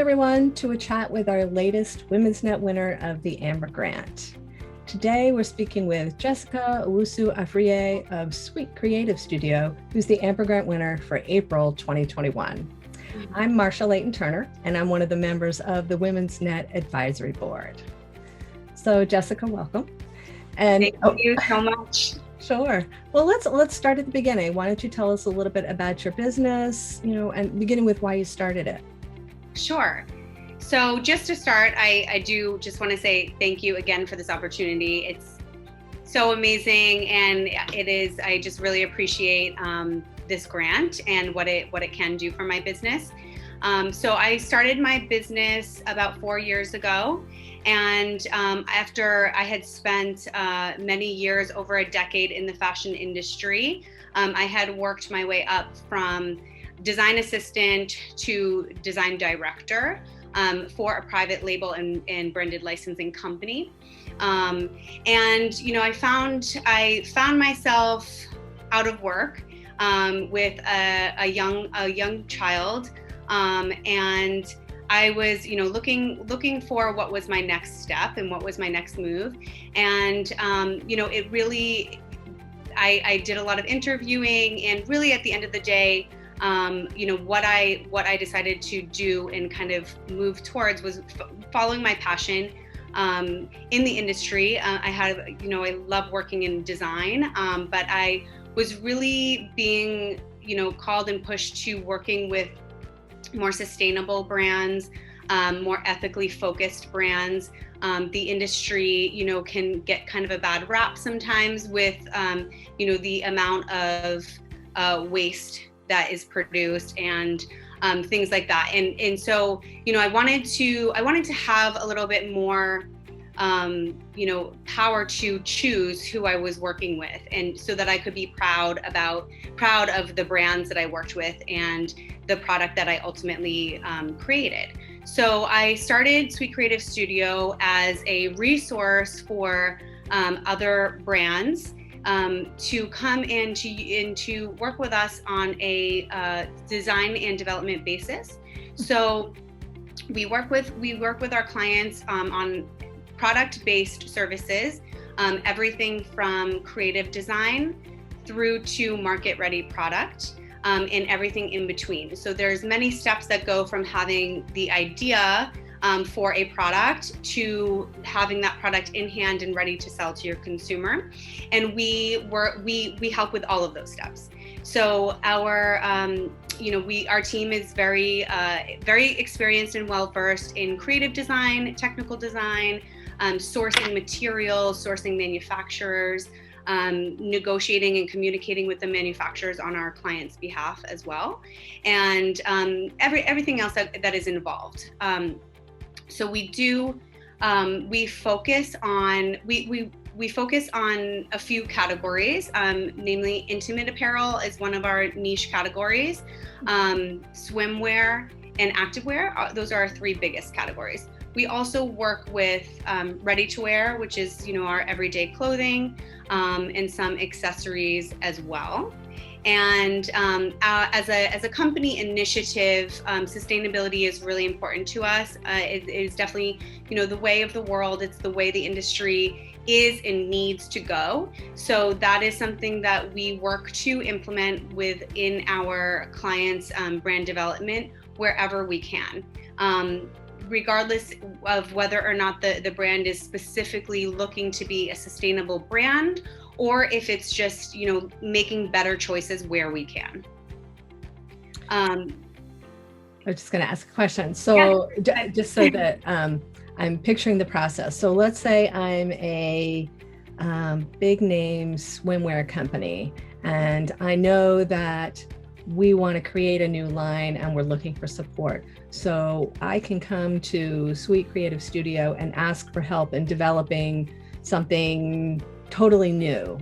everyone, to a chat with our latest Women's Net winner of the Amber Grant. Today, we're speaking with Jessica Owusu-Afriyie of Sweet Creative Studio, who's the Amber Grant winner for April 2021. I'm Marsha Layton-Turner, and I'm one of the members of the Women's Net Advisory Board. So Jessica, welcome. And thank you so much. Sure. Well, let's start at the beginning. Why don't you tell us a little bit about your business, and beginning with why you started it? Sure. So just to start, I do just want to say thank you again for this opportunity. It's so amazing, and I just really appreciate this grant and what it can do for my business. So I started my business about 4 years ago. And after I had spent many years, over a decade in the fashion industry, I had worked my way up from design assistant to design director for a private label and branded licensing company. And I found myself out of work with a young child, and I was, looking for what was my next step and what was my next move. And, it really, I did a lot of interviewing, and really at the end of the day, what I decided to do and kind of move towards was following my passion in the industry. I love working in design, but I was really being, called and pushed to working with more sustainable brands, more ethically focused brands. The industry, can get kind of a bad rap sometimes with, the amount of waste that is produced and things like that. And so, I wanted to have a little bit more power to choose who I was working with, and so that I could be proud of the brands that I worked with and the product that I ultimately created. So I started Sweet Creative Studio as a resource for other brands to come in to work with us on a design and development basis. So we work with our clients on product-based services, everything from creative design through to market-ready product, and everything in between. So there's many steps that go from having the idea for a product to having that product in hand and ready to sell to your consumer. And we help with all of those steps. So our team is very experienced and well versed in creative design, technical design, sourcing materials, sourcing manufacturers, negotiating and communicating with the manufacturers on our clients' behalf as well, and everything else that is involved. So we focus on a few categories, namely intimate apparel is one of our niche categories, swimwear and activewear, those are our three biggest categories. We also work with ready to wear, which is our everyday clothing, and some accessories as well. And as a company initiative, sustainability is really important to us. It is definitely the way of the world. It's the way the industry is and needs to go. So that is something that we work to implement within our clients' brand development wherever we can. Regardless of whether or not the brand is specifically looking to be a sustainable brand, or if it's just, making better choices where we can. I'm just going to ask a question. So yeah. Just so that I'm picturing the process. So let's say I'm a big name swimwear company, and I know that we want to create a new line and we're looking for support. So I can come to Sweet Creative Studio and ask for help in developing something totally new,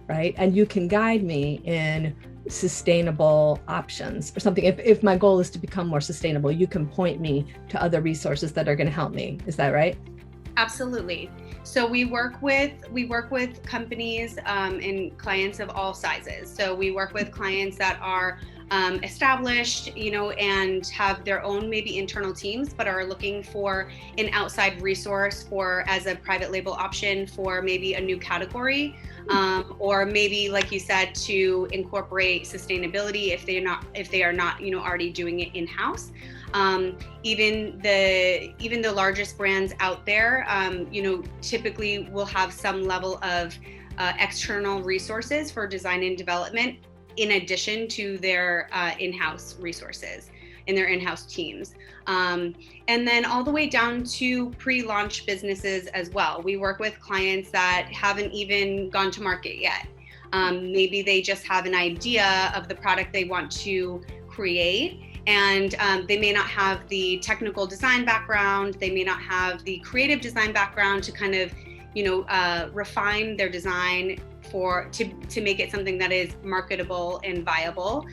right? And you can guide me in sustainable options or something. If my goal is to become more sustainable, you can point me to other resources that are going to help me. Is that right? Absolutely. So we work with companies and clients of all sizes. So we work with clients that are established, and have their own maybe internal teams, but are looking for an outside resource as a private label option for maybe a new category, or maybe, like you said, to incorporate sustainability if they are not already doing it in-house. Even the largest brands out there, typically will have some level of external resources for design and development, in addition to their in-house resources in their in-house teams. And then all the way down to pre-launch businesses as well. We work with clients that haven't even gone to market yet. Maybe they just have an idea of the product they want to create, and they may not have the technical design background, they may not have the creative design background to kind of refine their design to make it something that is marketable and viable.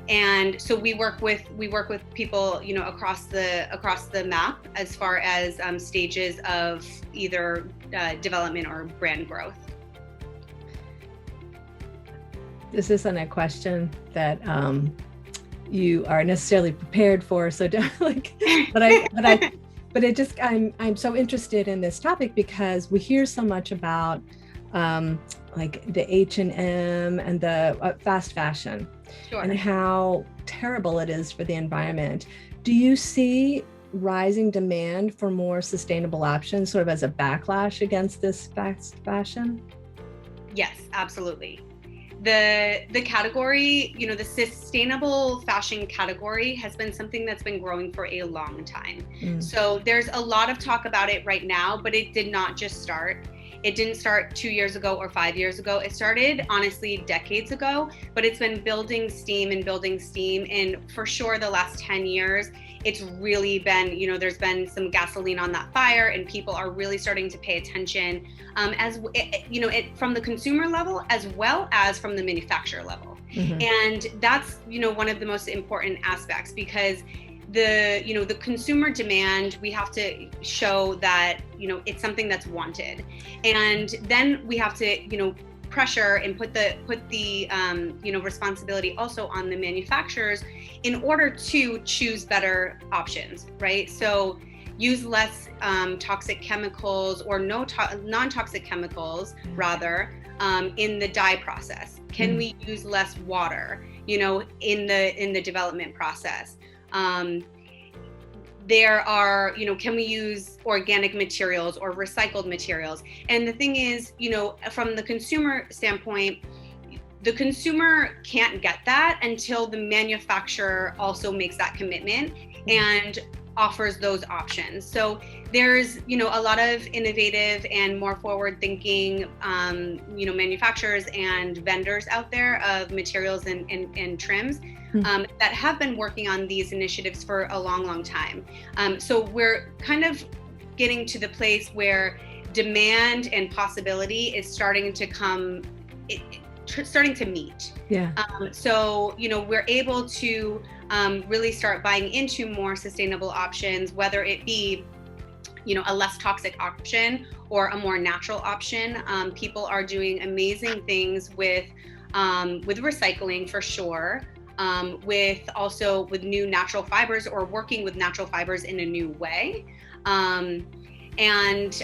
And so we work with people across the map as far as stages of either development or brand growth. This isn't a question that you are necessarily prepared for, so don't but it just, I'm so interested in this topic because we hear so much about like the H&M and the fast fashion. Sure. And how terrible it is for the environment. Do you see rising demand for more sustainable options sort of as a backlash against this fast fashion? Yes, absolutely. The category, the sustainable fashion category has been something that's been growing for a long time. So there's a lot of talk about it right now, but it did not just start. It didn't start 2 years ago or 5 years ago. It started, honestly, decades ago, but it's been building steam. And for sure, the last 10 years, it's really been, there's been some gasoline on that fire, and people are really starting to pay attention, from the consumer level as well as from the manufacturer level. Mm-hmm. And that's, one of the most important aspects, because the consumer demand, we have to show that, it's something that's wanted. And then we have to, pressure and put the responsibility also on the manufacturers in order to choose better options, right? So use less toxic chemicals or non-toxic chemicals rather in the dye process. Can we use less water, in the development process? There are, can we use organic materials or recycled materials? And the thing is, from the consumer standpoint, the consumer can't get that until the manufacturer also makes that commitment and offers those options. So there's, a lot of innovative and more forward-thinking, manufacturers and vendors out there of materials and trims that have been working on these initiatives for a long, long time. So we're kind of getting to the place where demand and possibility is starting to meet. Yeah. So, we're able to really start buying into more sustainable options, whether it be, a less toxic option or a more natural option. People are doing amazing things with recycling for sure. With new natural fibers, or working with natural fibers in a new way. And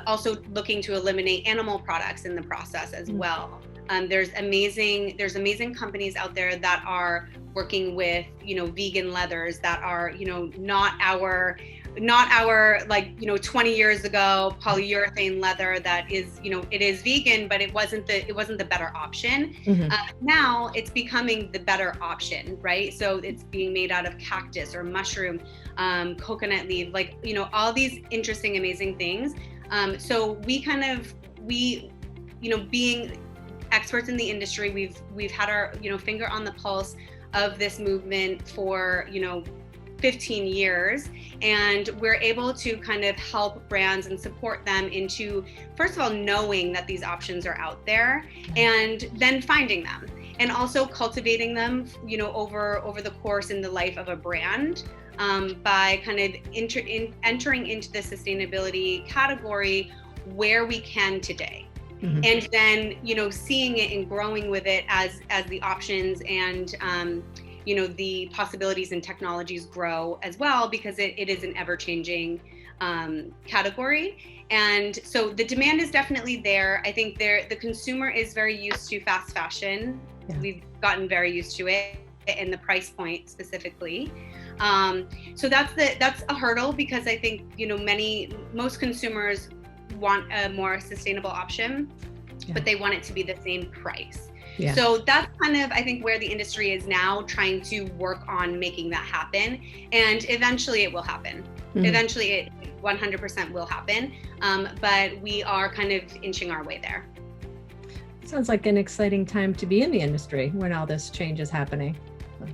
also looking to eliminate animal products in the process as well. There's amazing companies out there that are working with, vegan leathers that are, not our 20 years ago polyurethane leather that is, it is vegan, but it wasn't the better option. Mm-hmm. Now it's becoming the better option, right? So it's being made out of cactus or mushroom, coconut leaf, all these interesting, amazing things. So we being experts in the industry, we've had our, finger on the pulse of this movement for, 15 years, and we're able to kind of help brands and support them into, first of all, knowing that these options are out there, and then finding them, and also cultivating them, over the course in the life of a brand, by kind of entering into the sustainability category where we can today. And then, seeing it and growing with it as the options and, the possibilities and technologies grow as well, because it is an ever-changing category. And so the demand is definitely there. I think the consumer is very used to fast fashion. Yeah. We've gotten very used to it, and the price point specifically. So that's a hurdle, because I think, most consumers want a more sustainable option, but they want it to be the same price. Yeah. So that's kind of, I think, where the industry is now, trying to work on making that happen. And eventually it will happen. Eventually it 100% will happen. But we are kind of inching our way there. Sounds like an exciting time to be in the industry when all this change is happening.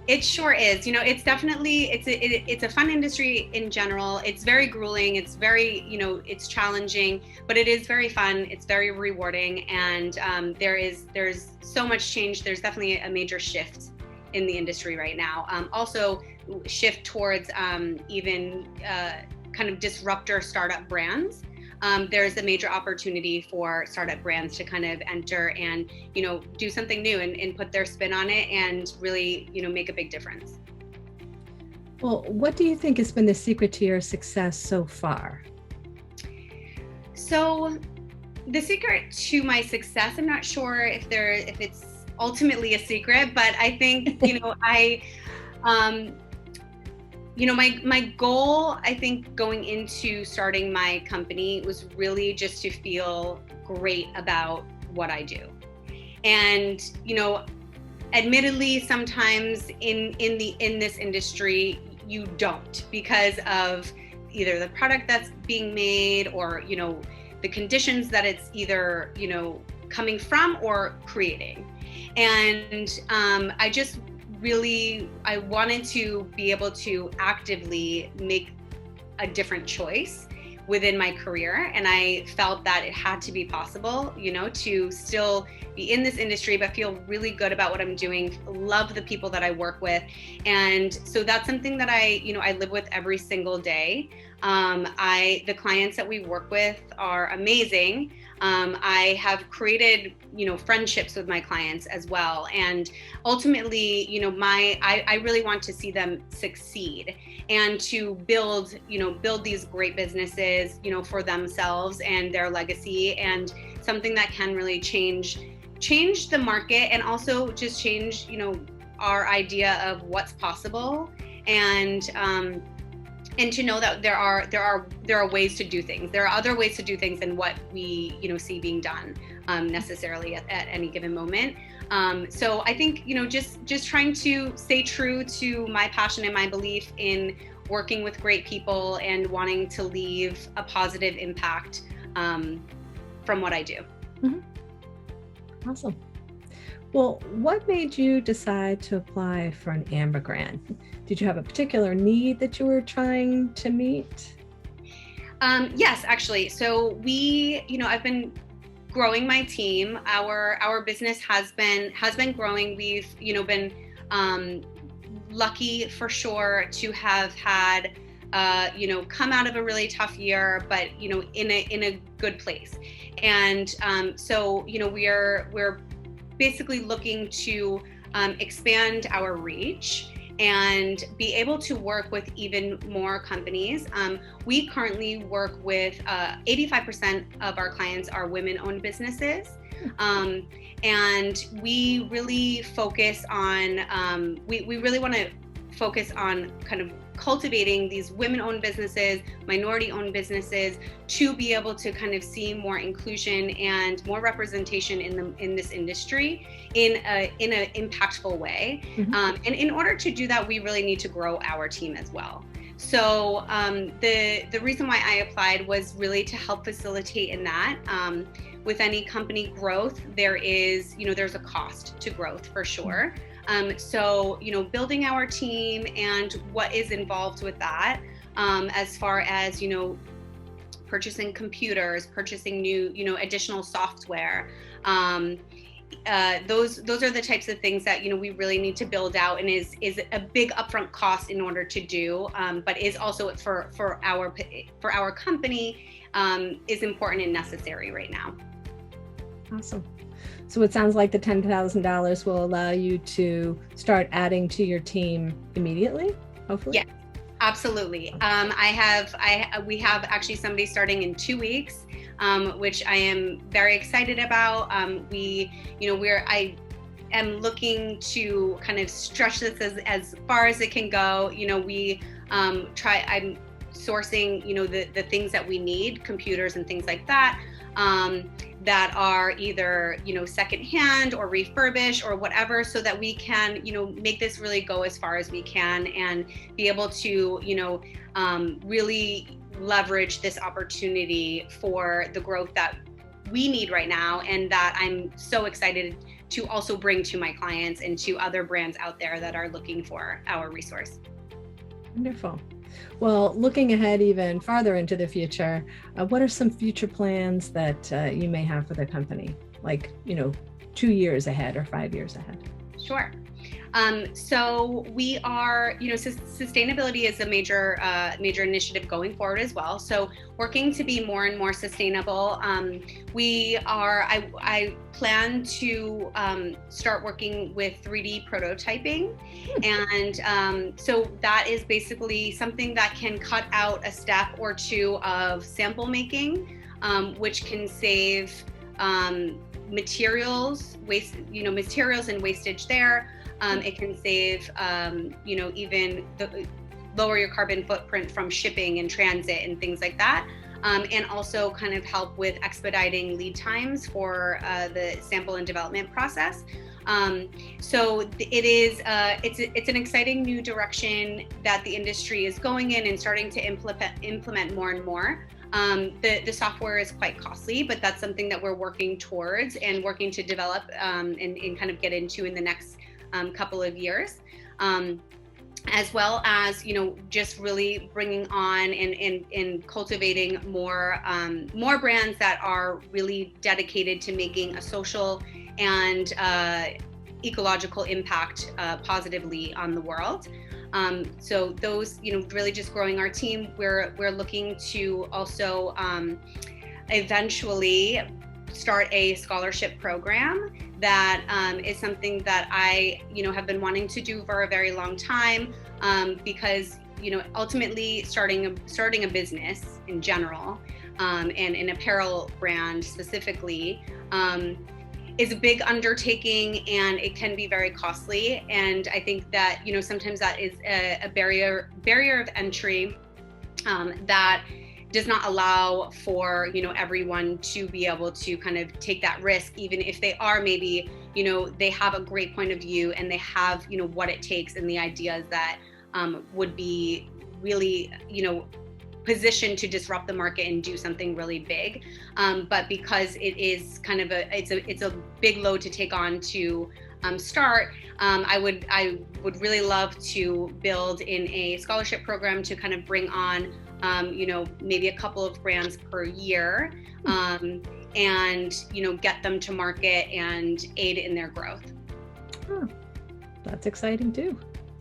It sure is. It's definitely, it's a fun industry in general. It's very grueling. It's very, it's challenging, but it is very fun. It's very rewarding. And there's so much change. There's definitely a major shift in the industry right now. Also shift towards even kind of disruptor startup brands. There's a major opportunity for startup brands to kind of enter and, do something new and put their spin on it and really, make a big difference. Well, what do you think has been the secret to your success so far? So the secret to my success, I'm not sure if it's ultimately a secret, but I think, my goal, I think, going into starting my company was really just to feel great about what I do. And, admittedly, sometimes in this industry, you don't, because of either the product that's being made or, the conditions that it's either, coming from or creating. And I wanted to be able to actively make a different choice within my career. And I felt that it had to be possible, to still be in this industry, but feel really good about what I'm doing, love the people that I work with. And so that's something that I live with every single day. The clients that we work with are amazing. I have created, friendships with my clients as well. And ultimately, I really want to see them succeed and to build these great businesses, for themselves and their legacy, and something that can really change the market, and also just change, our idea of what's possible, and to know that there are ways to do things. There are other ways to do things than what we see being done necessarily at any given moment. So I think just trying to stay true to my passion and my belief in working with great people and wanting to leave a positive impact from what I do. Mm-hmm. Awesome. Well, what made you decide to apply for an Amber grant? Did you have a particular need that you were trying to meet? Yes, actually. So I've been growing my team. Our business has been growing. We've, been lucky for sure to have had, come out of a really tough year, but, in a good place. And so, we're basically looking to expand our reach and be able to work with even more companies. We currently work with 85% of our clients are women-owned businesses. And we really focus on, we really want to focus on kind of cultivating these women-owned businesses, minority-owned businesses, to be able to kind of see more inclusion and more representation in this industry in an impactful way. Mm-hmm. And in order to do that, we really need to grow our team as well. So the reason why I applied was really to help facilitate in that. With any company growth, there's a cost to growth for sure. So, building our team and what is involved with that, as far as, purchasing computers, purchasing new, additional software. Those are the types of things that, we really need to build out, and is a big upfront cost in order to do, but is also for our company, is important and necessary right now. Awesome. So it sounds like the $10,000 will allow you to start adding to your team immediately, hopefully. Yeah, absolutely. We have actually somebody starting in 2 weeks, which I am very excited about. I am looking to kind of stretch this as far as it can go. I'm sourcing, the things that we need, computers and things like that, that are either, secondhand or refurbished or whatever, so that we can, make this really go as far as we can and be able to, really leverage this opportunity for the growth that we need right now, and that I'm so excited to also bring to my clients and to other brands out there that are looking for our resource. Wonderful. Well, looking ahead even farther into the future, what are some future plans that you may have for the company? Like, 2 years ahead or 5 years ahead? Sure. So we are, sustainability is a major initiative going forward as well. So working to be more and more sustainable. I plan to start working with 3D prototyping. And so that is basically something that can cut out a step or two of sample making, which can save materials and wastage there. It can save, even lower your carbon footprint from shipping and transit and things like that. And also kind of help with expediting lead times for the sample and development process. So it's an exciting new direction that the industry is going in and starting to implement more and more. The software is quite costly, but that's something that we're working towards and working to develop and kind of get into in the next couple of years, as well as, just really bringing on and cultivating more brands that are really dedicated to making a social and ecological impact positively on the world. So those, really just growing our team. We're looking to also eventually start a scholarship program that is something that I, have been wanting to do for a very long time, because, ultimately starting a business in general, and an apparel brand specifically, is a big undertaking, and it can be very costly. And I think that, sometimes that is a barrier of entry that does not allow for, everyone to be able to kind of take that risk, even if they are maybe, they have a great point of view and they have, what it takes and the ideas that would be really, positioned to disrupt the market and do something really big. But because it is kind of it's a big load to take on to start, I would really love to build in a scholarship program to kind of bring on, maybe a couple of brands per year, and, get them to market and aid in their growth. Oh, that's exciting too.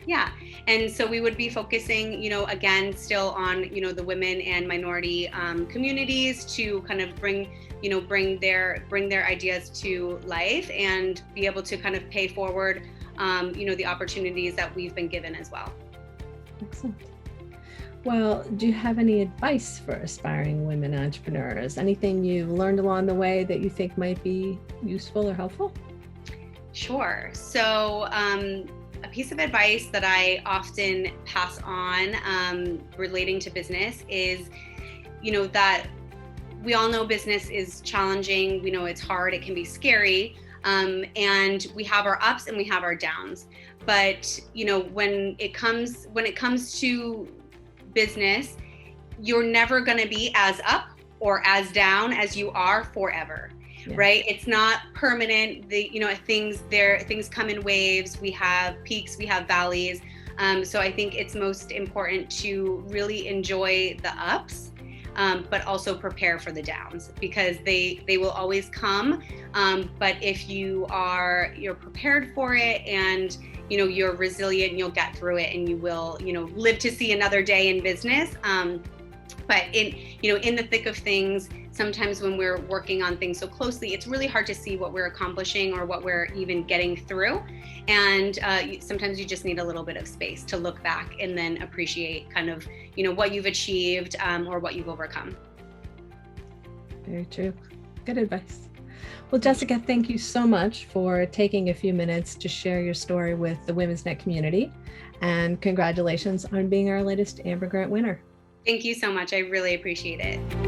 Yeah. And so we would be focusing, again, still on, the women and minority communities to kind of bring their ideas to life and be able to kind of pay forward, the opportunities that we've been given as well. Excellent. Well, do you have any advice for aspiring women entrepreneurs? Anything you learned along the way that you think might be useful or helpful? Sure. So, a piece of advice that I often pass on relating to business is, that we all know business is challenging. We know it's hard. It can be scary. And we have our ups and we have our downs. But, when it comes to business, you're never going to be as up or as down as you are forever. Yeah. Right? It's not permanent. Things come in waves. We have peaks, we have valleys. So I think it's most important to really enjoy the ups, but also prepare for the downs, because they will always come. But if you're prepared for it and you're resilient, you'll get through it and you will, live to see another day in business. But in the thick of things, sometimes when we're working on things so closely, it's really hard to see what we're accomplishing or what we're even getting through. And sometimes you just need a little bit of space to look back and then appreciate kind of, what you've achieved or what you've overcome. Very true. Good advice. Well, Jessica, thank you so much for taking a few minutes to share your story with the Women's Net community. And congratulations on being our latest Amber Grant winner. Thank you so much. I really appreciate it.